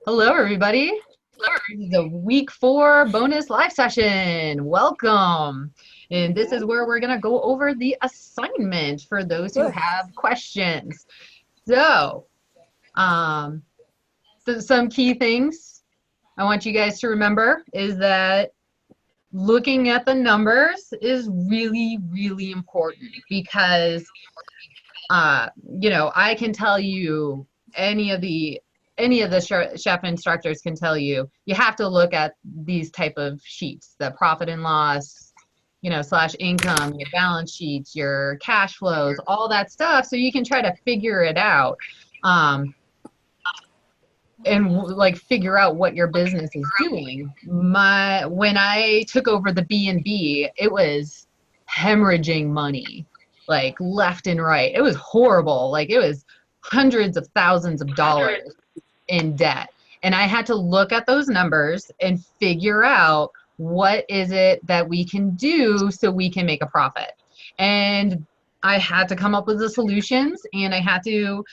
Hello, everybody. This is the week 4 bonus live session. Welcome. And this is where we're going to go over the assignment for those who have questions. So, um, some key things I want you guys to remember is that looking at the numbers is really, really important because, I can tell you any of the chef instructors can tell you, you have to look at these type of sheets, the profit and loss, slash income, your balance sheets, your cash flows, all that stuff. So you can try to figure it out. And like figure out what your business is doing. When I took over the B&B, it was hemorrhaging money, like left and right. It was horrible. Like it was hundreds of thousands of dollars in debt. And I had to look at those numbers and figure out what is it that we can do so we can make a profit. And I had to come up with the solutions, and I had to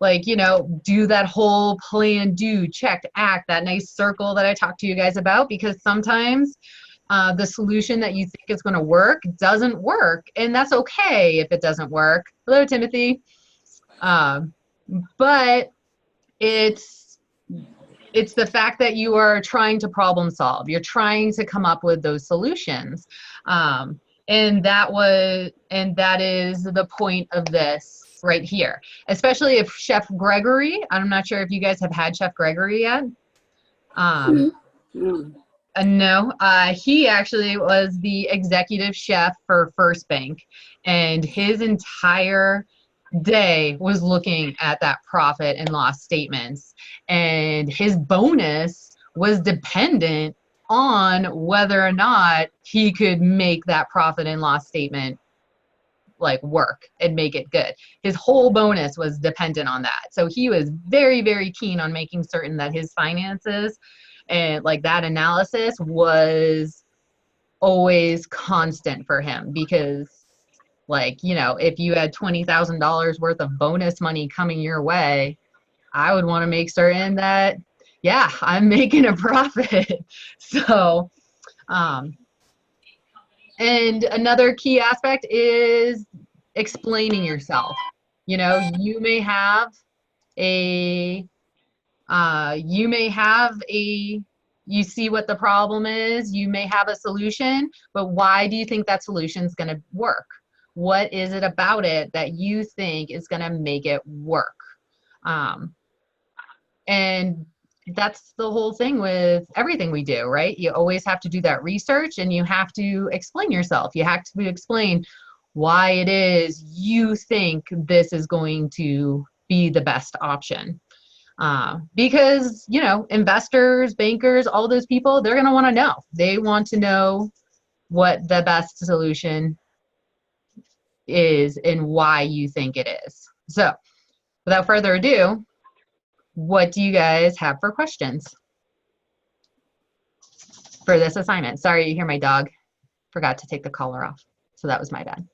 do that whole plan, do, check, act, that nice circle that I talked to you guys about, because sometimes the solution that you think is going to work doesn't work, and that's okay if it doesn't work. Hello, Timothy. But it's the fact that you are trying to problem solve. You're trying to come up with those solutions. And that is the point of this right here, especially if Chef Gregory, I'm not sure if you guys have had Chef Gregory yet. No, he actually was the executive chef for First Bank, and his entire day was looking at that profit and loss statements, and his bonus was dependent on whether or not he could make that profit and loss statement work and make it good. His whole bonus was dependent on that. So he was very, very keen on making certain that his finances and that analysis was always constant for him, because if you had $20,000 worth of bonus money coming your way, I would want to make certain that, yeah, I'm making a profit. So, and another key aspect is explaining yourself. You may have you see what the problem is, you may have a solution, but why do you think that solution is going to work? What is it about it that you think is going to make it work? And that's the whole thing with everything we do, right? You always have to do that research, and you have to explain yourself. You have to explain why it is you think this is going to be the best option. Because, investors, bankers, all those people, they're going to want to know. They want to know what the best solution is and why you think it is. So, without further ado, what do you guys have for questions for this assignment? Sorry, you hear my dog. Forgot to take the collar off, so that was my bad.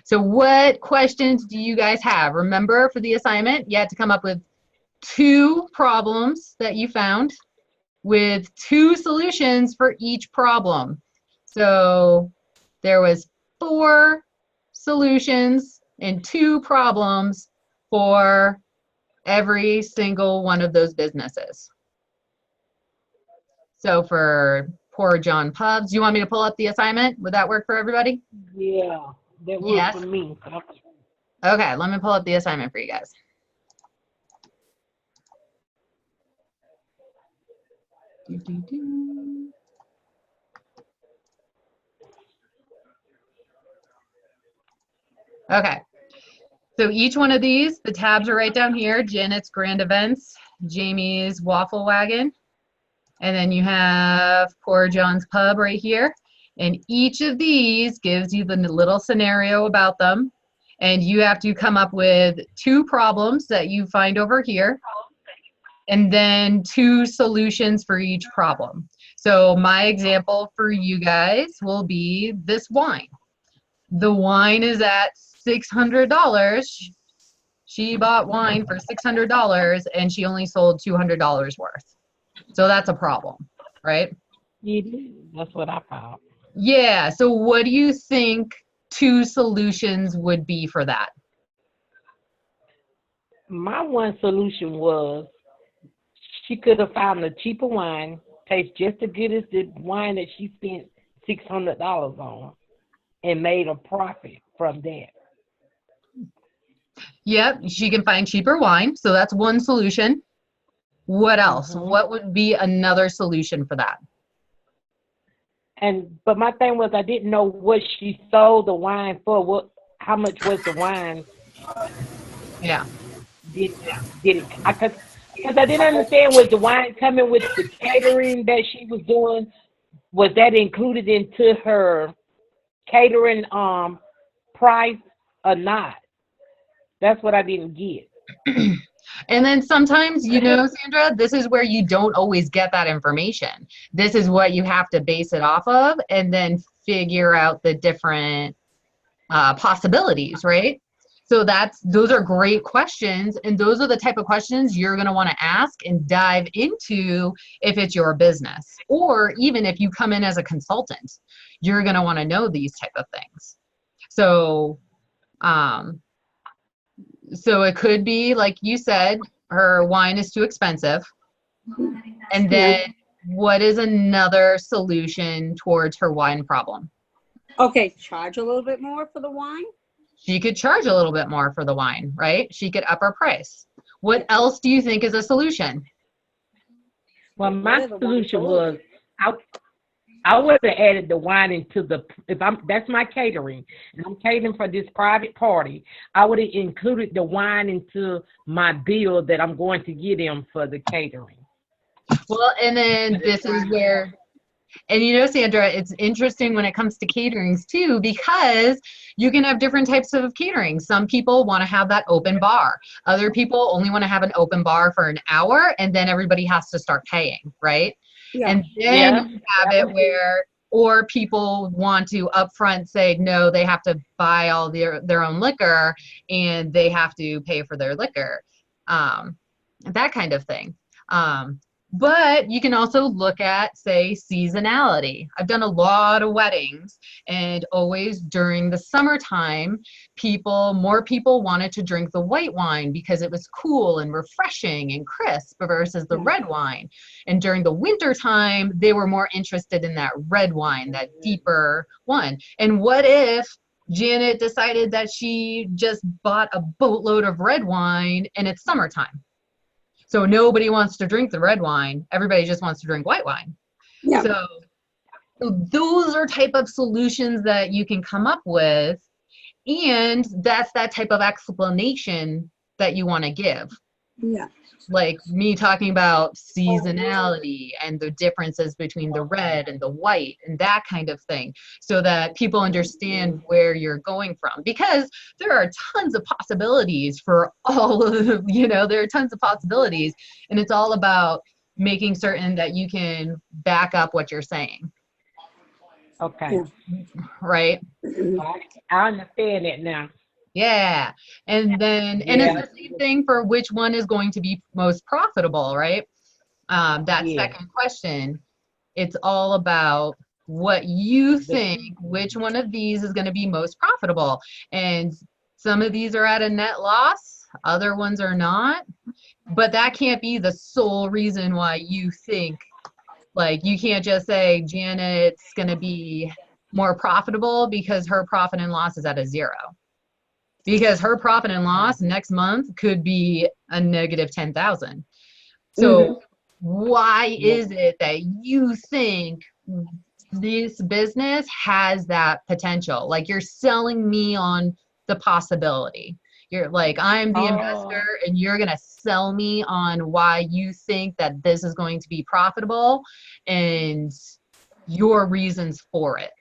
So what questions do you guys have? Remember, for the assignment, you had to come up with 2 problems that you found with 2 solutions for each problem. So there was 4 solutions and 2 problems for every single one of those businesses. So for Poor John Pubs, do you want me to pull up the assignment? Would that work for everybody? Yeah, that works for me. Okay, let me pull up the assignment for you guys. Okay, so each one of these, the tabs are right down here. Janet's Grand Events, Jamie's Waffle Wagon, and then you have Poor John's Pub right here. And each of these gives you the little scenario about them, and you have to come up with 2 problems that you find over here, and then 2 solutions for each problem. So my example for you guys will be this wine. The wine is at $600. She bought wine for $600 and she only sold $200 worth. So that's a problem, right? That's what I thought. Yeah. So what do you think two solutions would be for that? My one solution was she could have found a cheaper wine, tastes just as good as the wine that she spent $600 on, and made a profit from that. Yep, she can find cheaper wine. So that's one solution. What else? hmm What would be another solution for that? But my thing was I didn't know what she sold the wine for. How much was the wine? Yeah. Did did it? Because I didn't understand, was the wine coming with the catering that she was doing? Was that included into her catering price or not? That's what I didn't get. And then sometimes, Sandra, this is where you don't always get that information. This is what you have to base it off of and then figure out the different possibilities, right? So those are great questions. And those are the type of questions you're going to want to ask and dive into if it's your business. Or even if you come in as a consultant, you're going to want to know these type of things. So, so it could be, like you said, her wine is too expensive. And then what is another solution towards her wine problem? Okay, charge a little bit more for the wine. She could charge a little bit more for the wine, right? She could up her price. What else do you think is a solution? Well, my solution was I I would have added the wine into that's my catering, and I'm catering for this private party. I would have included the wine into my bill that I'm going to get him for the catering. Well, and then this is where, and Sandra, it's interesting when it comes to caterings too, because you can have different types of catering. Some people want to have that open bar. Other people only want to have an open bar for an hour, and then everybody has to start paying, right? Yeah. And then you have it where, or people want to upfront say, no, they have to buy all their own liquor and they have to pay for their liquor, that kind of thing. But you can also look at, say, seasonality. I've done a lot of weddings, and always during the summertime, more people wanted to drink the white wine because it was cool and refreshing and crisp versus the red wine. And during the winter time, they were more interested in that red wine, that deeper one. And what if Janet decided that she just bought a boatload of red wine and it's summertime? So nobody wants to drink the red wine. Everybody just wants to drink white wine. Yeah. So those are type of solutions that you can come up with. And that's that type of explanation that you want to give. Yeah. Like me talking about seasonality and the differences between the red and the white and that kind of thing, so that people understand where you're going from, because there are tons of possibilities for all of, there are tons of possibilities, and it's all about making certain that you can back up what you're saying. Okay. Right? I understand it now. Yeah. And then, and it's the same thing for which one is going to be most profitable, right? That second question, it's all about what you think, which one of these is going to be most profitable. And some of these are at a net loss, other ones are not. But that can't be the sole reason why you think, like, you can't just say Janet's going to be more profitable because her profit and loss is at a zero. Because her profit and loss next month could be a negative 10,000. So why is it that you think this business has that potential? Like, you're selling me on the possibility. You're like, I'm the investor, and you're going to sell me on why you think that this is going to be profitable and your reasons for it.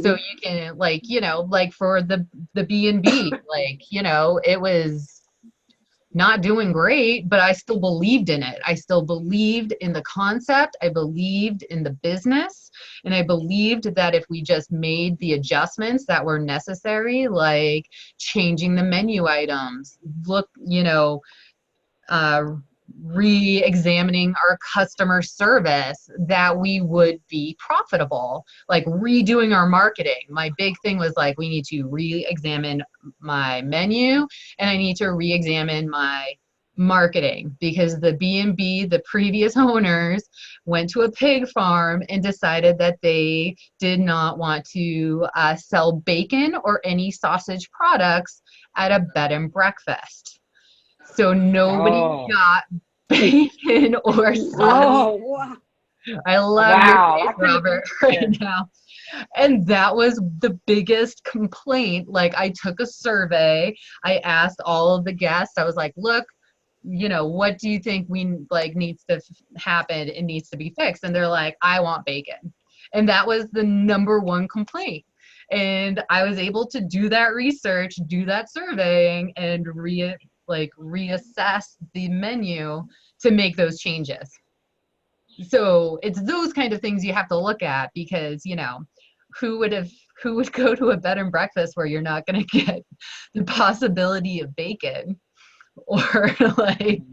So you can, like, like for the B&B, like, it was not doing great, but I still believed in it. I still believed in the concept. I believed in the business. And I believed that if we just made the adjustments that were necessary, like changing the menu items, uh, re-examining our customer service, that we would be profitable. Like redoing our marketing. My big thing was like, we need to re-examine my menu, and I need to re-examine my marketing, because the B&B, the previous owners, went to a pig farm and decided that they did not want to sell bacon or any sausage products at a bed and breakfast. So nobody Oh, got bacon or sausage. Oh, wow. I love your wow. face, I couldn't Robert, right now. And that was the biggest complaint. Like, I took a survey. I asked all of the guests. I was like, look, what do you think needs to happen? It needs to be fixed. And they're like, I want bacon. And that was the number one complaint. And I was able to do that research, do that surveying, and reassess the menu to make those changes. So it's those kind of things you have to look at, because who would go to a bed and breakfast where you're not going to get the possibility of bacon, or like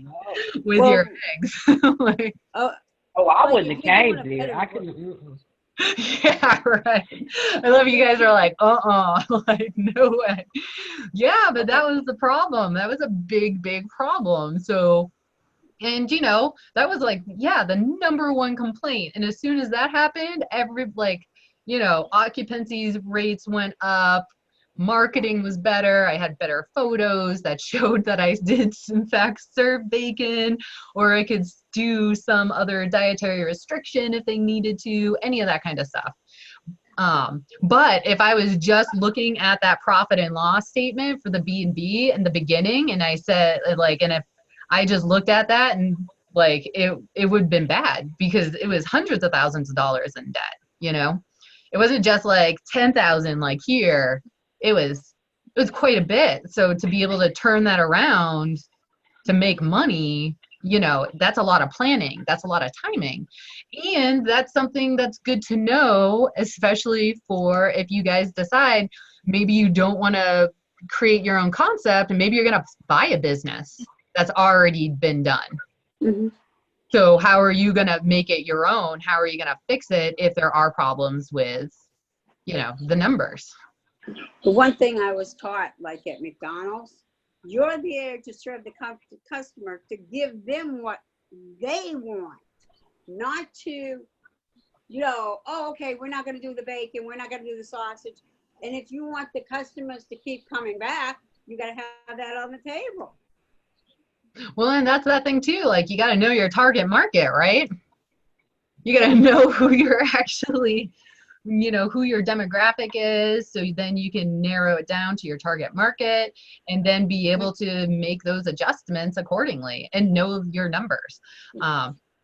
with Well, your eggs. Like, uh, Oh, I like wouldn't if have you're doing came a there. bed I and couldn't. Mm-mm. yeah, right. I love you guys are like, like, no way. Yeah, but that okay, was the problem. That was a big, big problem. So, and that was like, yeah, the number one complaint. And as soon as that happened, occupancy rates went up, marketing was better. I had better photos that showed that I did in fact serve bacon, or I could do some other dietary restriction if they needed to, any of that kind of stuff. But if I was just looking at that profit and loss statement for the B&B in the beginning, and I said and if I just looked at that, and it would have been bad, because it was hundreds of thousands of dollars in debt. It wasn't just like 10,000 like here. It was quite a bit. So to be able to turn that around to make money, that's a lot of planning. That's a lot of timing. And that's something that's good to know, especially for if you guys decide maybe you don't want to create your own concept, and maybe you're going to buy a business that's already been done. mhm. So how are you going to make it your own? How are you going to fix it if there are problems with, the numbers? The one thing I was taught, like at McDonald's, you're there to serve the customer, to give them what they want, not to, oh, okay, we're not going to do the bacon, we're not going to do the sausage. And if you want the customers to keep coming back, you got to have that on the table. Well, and that's that thing too. Like, you got to know your target market, right? You got to know who you're actually, who your demographic is. So then you can narrow it down to your target market, and then be able to make those adjustments accordingly and know your numbers.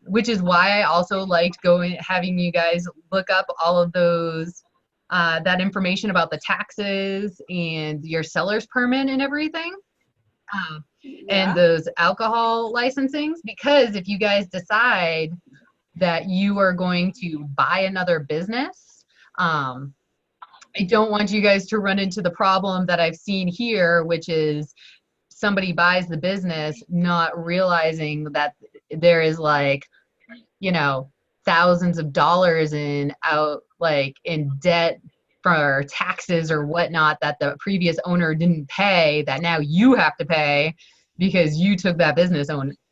Which is why I also liked having you guys look up all of those, that information about the taxes and your seller's permit and everything. And Yeah. those alcohol licensings, because if you guys decide that you are going to buy another business, I don't want you guys to run into the problem that I've seen here, which is somebody buys the business not realizing that there is thousands of dollars in debt for taxes or whatnot that the previous owner didn't pay, that now you have to pay because you took that business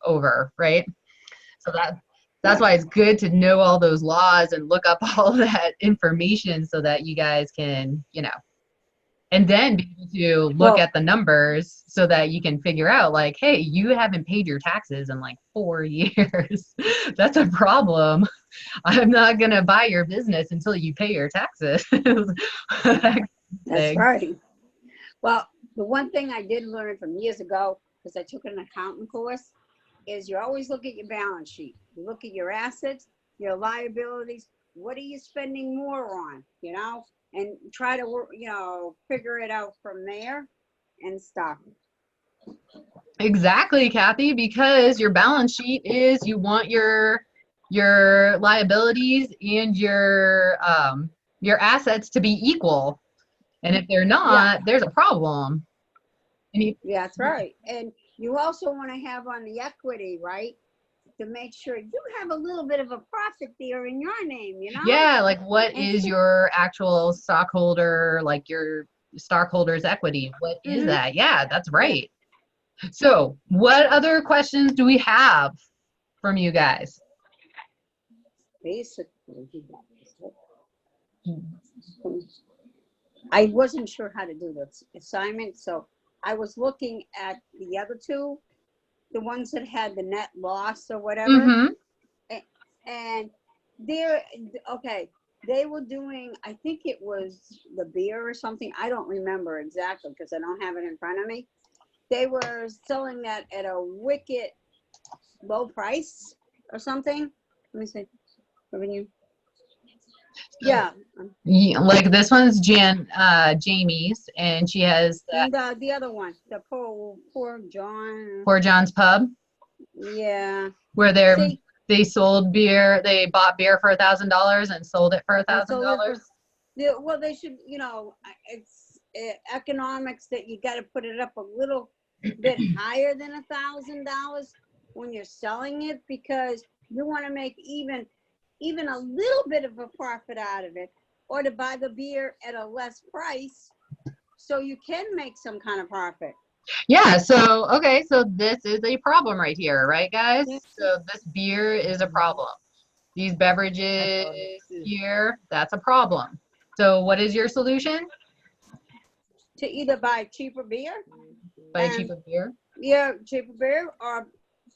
over, right? So that's why it's good to know all those laws and look up all that information, so that you guys can, and then be able to look Well, at the numbers so that you can figure out, like, hey, you haven't paid your taxes in like 4 years. That's a problem. I'm not going to buy your business until you pay your taxes. that's right. Well, the one thing I did learn from years ago, because I took an accounting course, is you always look at your balance sheet. You look at your assets, your liabilities. What are you spending more on, and try to work, figure it out from there and stuff. Exactly, Kathy, because your balance sheet is you want your liabilities and your assets to be equal. And if they're Yeah, not, there's a problem. And you, yeah, that's right. And you also want to have on the equity, right? To make sure you have a little bit of a profit there in your name, you know? yeah, like what And is your actual stockholder, like your stockholders' equity? What is mm-hmm, that? Yeah, that's yeah, right. So, what other questions do we have from you guys? basically. I wasn't sure how to do this assignment, so I was looking at the other two, the ones that had the net loss or whatever, Mm-hmm. and they're okay. They were doing, I think it was the beer or something. I don't remember exactly because I don't have it in front of me. They were selling that at a wicked low price or something. Let me see. Revenue. Yeah. Yeah, like this one's Jamie's, and she has that And the other one, the poor John. Poor John's Pub, Yeah. where See, they sold beer, they bought beer for $1,000 and sold it for a and thousand so it dollars. was, well, they should, it's economics that you got to put it up a little bit higher than $1,000 when you're selling it because you want to make even a little bit of a profit out of it, or to buy the beer at a less price so you can make some kind of profit. Yeah, so okay, so this is a problem right here, right, guys? Yeah. So this beer is a problem. These beverages here, that's a problem. So what is your solution? To either buy cheaper beer Buy and cheaper beer. yeah, cheaper beer, or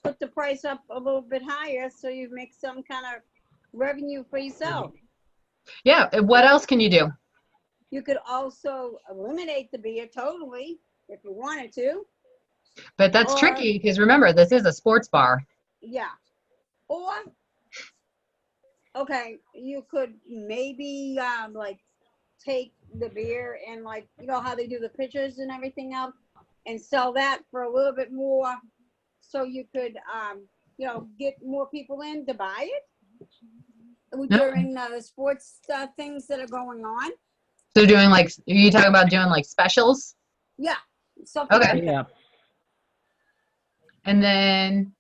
put the price up a little bit higher so you make some kind of revenue for yourself. Yeah, what else can you do? You could also eliminate the beer totally if you wanted to, But that's or tricky because remember, this is a sports bar. yeah, or okay, you could maybe like take the beer and like how they do the pitchers and everything else and sell that for a little bit more so you could get more people in to buy it during the sports things that are going on. So doing like, are you talking about doing like specials? Yeah, something Okay. like that. Yeah. And then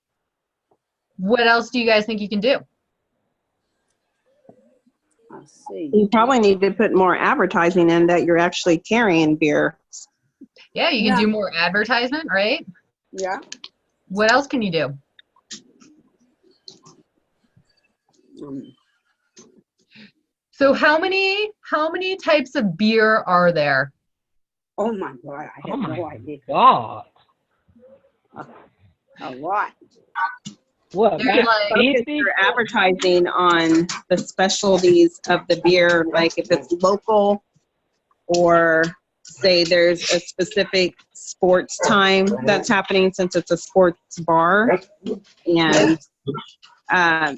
what else do you guys think you can do? Let's see. You probably need to put more advertising in that you're actually carrying beer. Yeah, you can do more advertisement, right? Yeah. What else can you do? So how many types of beer are there? Oh my God, I have no idea. God. A lot. What? There's About like, Focus 50? your advertising on the specialties of the beer, like if it's local or say there's a specific sports time that's happening since it's a sports bar, and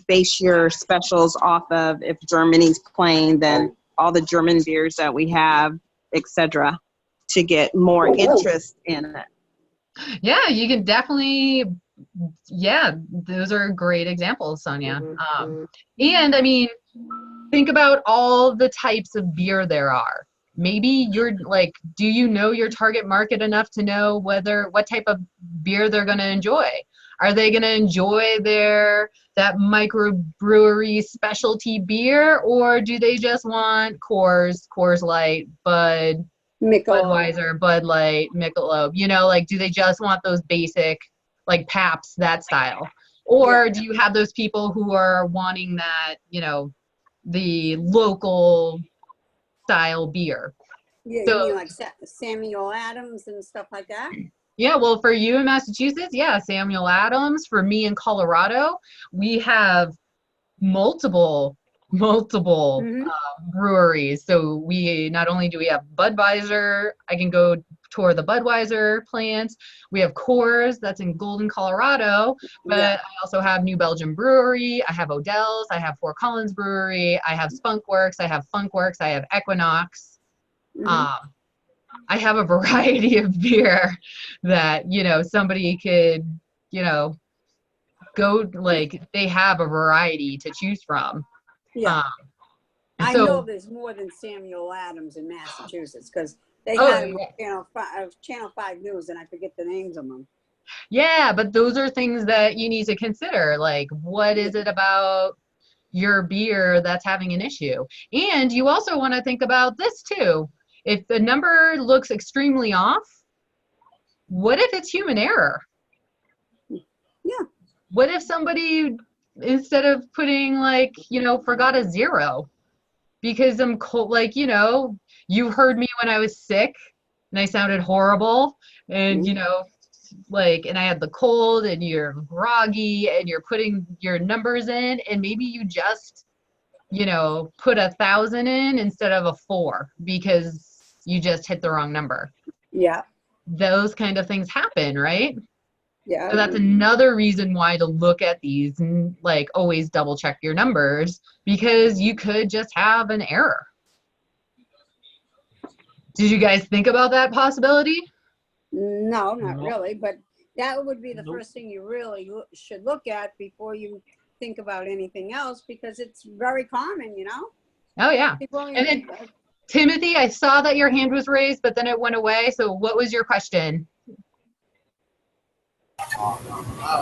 base your specials off of if Germany's playing, then all the German beers that we have, etc., to get more interest in it. yeah, you can definitely, yeah, those are great examples, Sonia. And I mean, think about all the types of beer there are. Maybe you're like, do you know your target market enough to know what type of beer they're going to enjoy? Are they going to enjoy that microbrewery specialty beer, or do they just want Coors Light, Bud, Budweiser, Bud Light, Michelob? Like, do they just want those basic, like Pabst, that style? Or do you have those people who are wanting that, the local style beer? Yeah, So, you mean like Samuel Adams and stuff like that? yeah, well, for you in Massachusetts, yeah, Samuel Adams. For me in Colorado, we have multiple breweries. So we not only do we have Budweiser, I can go tour the Budweiser plants. We have Coors, that's in Golden, Colorado, but I also have New Belgium Brewery, I have Odell's, I have Fort Collins Brewery, I have Spunk Works, I have Funk Works, I have Equinox. I have a variety of beer that, you know, somebody could, you know, go, like, they have a variety to choose from. Yeah. I So, know there's more than Samuel Adams in Massachusetts because they Oh, had him yeah. on Channel 5 News, and I forget the names of them. Yeah, but those are things that you need to consider. Like, what is it about your beer that's having an issue? And you also want to think about this too. If the number looks extremely off, what if it's human error? Yeah. What if somebody, instead of putting, like, you know, forgot a 0 because I'm cold, like, you know, you heard me when I was sick and I sounded horrible, and, you know, like, and I had the cold and you're groggy and you're putting your numbers in, and maybe you just, you know, put 1,000 in instead of a 4 because you just hit the wrong number. Yeah. Those kind of things happen, right? Yeah. So that's another reason why to look at these and, like, always double check your numbers, because you could just have an error. Did you guys think about that possibility? No, not No. really. But that would be the Nope. first thing you really should look at before you think about anything else, because it's very common, you know? Oh, yeah. People, And then, Timothy, I saw that your hand was raised, but then it went away. So what was your question?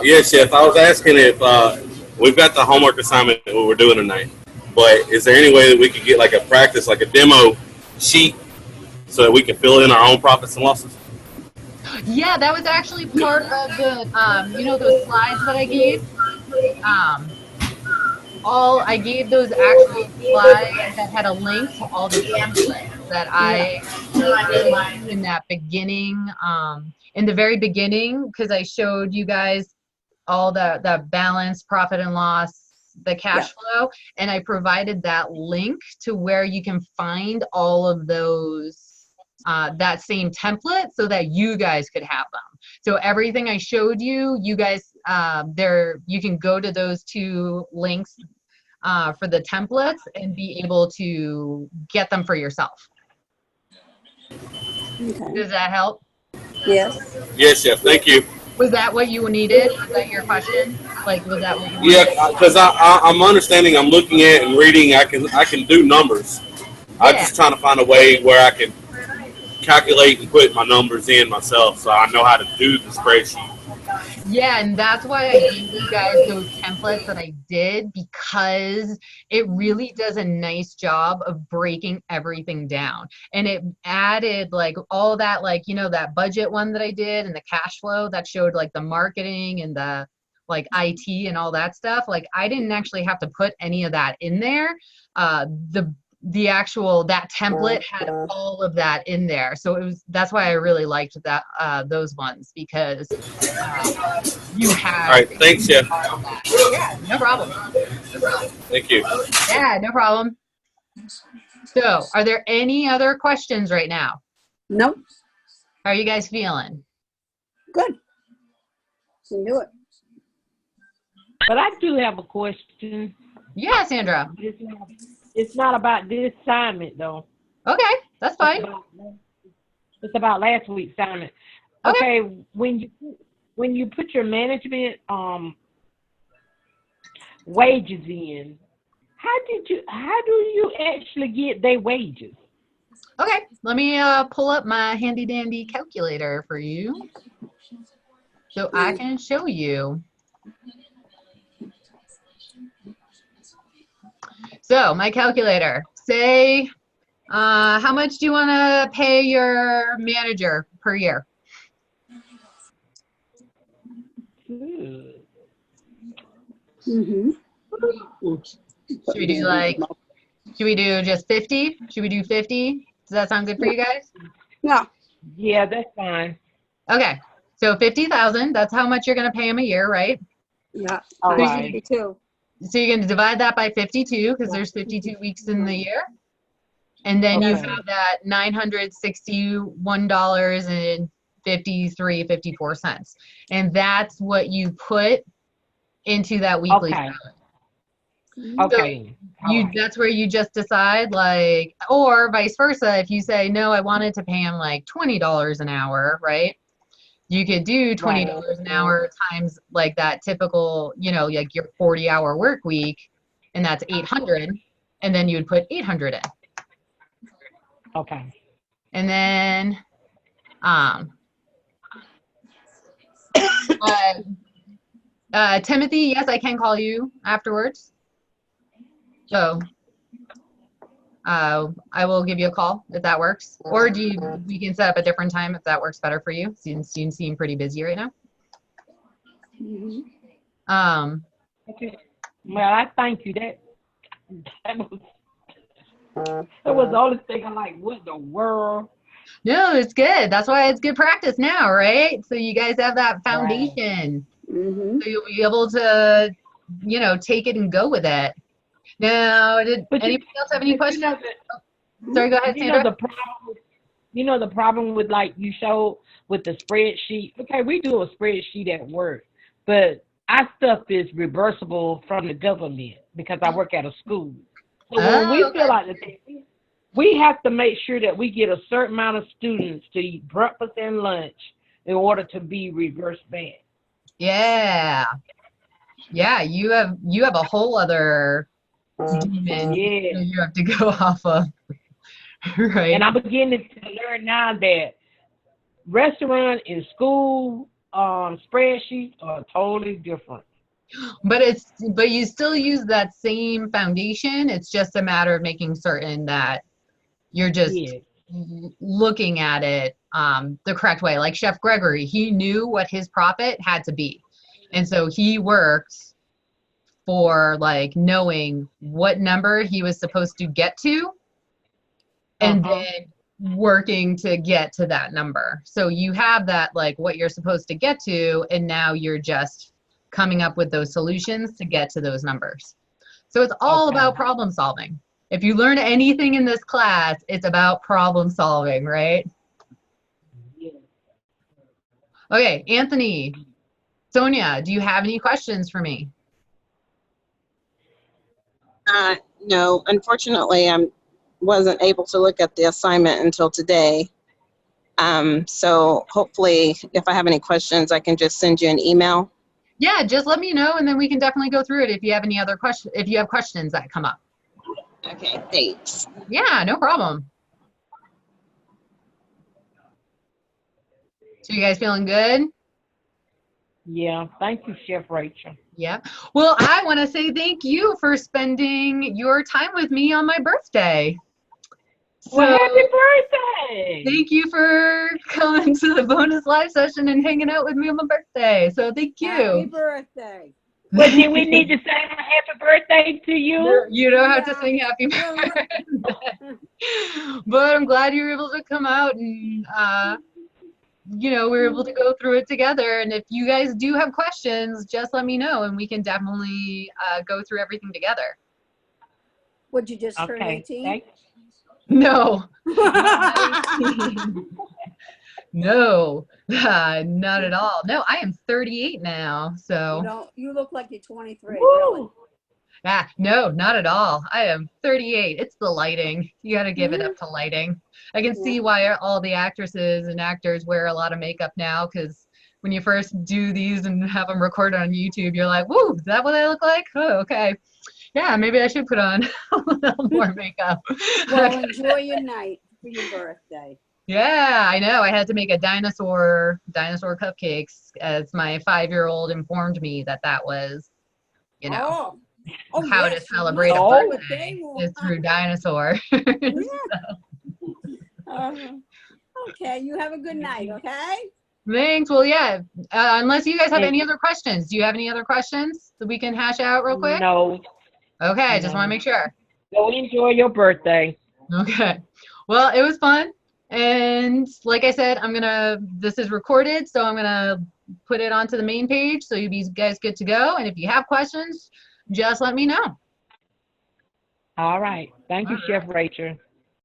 Yes, Chef. I was asking if we've got the homework assignment what we're doing tonight, but is there any way that we could get like a practice, like a demo sheet, so that we can fill in our own profits and losses? Yeah, that was actually part of the, you know, those slides that I gave. I gave those actual slides that had a link to all the templates that I created in that beginning, in the very beginning, because I showed you guys all the balance, profit and loss, the cash flow, and I provided that link to where you can find all of those, that same template, so that you guys could have them. So everything I showed you, you guys, you can go to those 2 links for the templates and be able to get them for yourself. okay. Does that help? Yes. Yes, Chef. Thank you. Was that what you needed? Was that your question? Like, was that what you Yeah, wanted? because I'm understanding. I'm looking at and reading. I can do numbers. I'm Yeah. just trying to find a way where I can calculate and put my numbers in myself, so I know how to do the spreadsheet. Yeah, and that's why I gave you guys those templates that I did, because it really does a nice job of breaking everything down. And it added, like, all that, like, you know, that budget one that I did and the cash flow that showed, like, the marketing and the, like, IT and all that stuff. Like, I didn't actually have to put any of that in there. The actual, that template had all of that in there. So that's why I really liked that, those ones, because you had. All right. Thanks, Chef. Yeah, no problem. Thank you. Yeah, no problem. So, are there any other questions right now? Nope. How are you guys feeling? Good. Can do it. But I do have a question. Yeah, Sandra. It's not about this assignment, though. Okay, that's fine. It's about last week's assignment. Okay. Okay, when you put your management wages in, how do you actually get their wages? Okay, let me pull up my handy dandy calculator for you, so I can show you. So my calculator, say, how much do you want to pay your manager per year? Mm-hmm. Should we do just 50? Should we do 50? Does that sound good for you guys? Yeah. Yeah, that's fine. Okay, so 50,000, that's how much you're going to pay him a year, right? Yeah. All right. 52. So you're going to divide that by 52, because there's 52 weeks in the year. And then you Okay. have that $961.54. And that's what you put into that weekly Okay. salary. Okay. that's where you just decide, like, or vice versa. If you say, no, I wanted to pay him like $20 an hour, right? You could do $20 an hour times like that typical, like your 40-hour work week, and that's 800, and then you would put 800 in. Okay. And then, Timothy, yes, I can call you afterwards. So, I will give you a call if that works. Or we can set up a different time if that works better for you, since you seem pretty busy right now. Okay. Well, I thank you. That was the only thing I'm like, what the world? No, it's good. That's why it's good practice now, right? So you guys have that foundation. Mm-hmm. So you'll be able to, take it and go with it. Now, did anybody else have any questions? Sorry, go ahead, Sandra. The problem with, like you showed with the spreadsheet. Okay, we do a spreadsheet at work, but our stuff is reversible from the government because I work at a school. So when we feel like we have to make sure that we get a certain amount of students to eat breakfast and lunch in order to be reversed back. Yeah, you have a whole other demon you have to go off of, right? And I'm beginning to learn now that restaurant and school spreadsheets are totally different. But you still use that same foundation. It's just a matter of making certain that you're just looking at it the correct way. Like Chef Gregory, he knew what his profit had to be. And so he worked for like knowing what number he was supposed to get to and then working to get to that number. So you have that, like what you're supposed to get to, and now you're just coming up with those solutions to get to those numbers. So it's all about problem solving. If you learn anything in this class, it's about problem solving, right? Okay, Anthony, Sonia, do you have any questions for me? No, unfortunately, I wasn't able to look at the assignment until today. So hopefully, if I have any questions, I can just send you an email. Yeah, just let me know, and then we can definitely go through it if you have any other questions, if you have questions that come up. Okay, thanks. Yeah, no problem. So you guys feeling good? Yeah, thank you, Chef Rachel. Yeah. Well, I want to say thank you for spending your time with me on my birthday. Well, happy birthday! Thank you for coming to the bonus live session and hanging out with me on my birthday. So thank you. Happy birthday. Well, do we need to say happy birthday to you? No, you don't have to sing happy birthday. But I'm glad you were able to come out and we were able to go through it together. And if you guys do have questions, just let me know and we can definitely go through everything together. Would you just turn 18? No. No, not at all. No, I am 38 now, so. You look like you're 23, really. No, not at all. I am 38. It's the lighting. You got to give it up to lighting. I can see why all the actresses and actors wear a lot of makeup now, because when you first do these and have them recorded on YouTube, you're like, whoa, is that what I look like? Oh, okay. Yeah, maybe I should put on a little more makeup. Well, enjoy your night for your birthday. Yeah, I know. I had to make a dinosaur cupcakes, as my 5-year-old informed me that was, how to celebrate a birthday is through dinosaur. Okay, you have a good night, okay? Thanks. Well, yeah, unless you guys have any other questions. Do you have any other questions that we can hash out real quick? No. Okay, I just want to make sure. Go enjoy your birthday. Okay. Well, it was fun. And like I said, this is recorded, so I'm going to put it onto the main page so you guys good to go. And if you have questions, just let me know. All right. Thank you, Chef Rachel.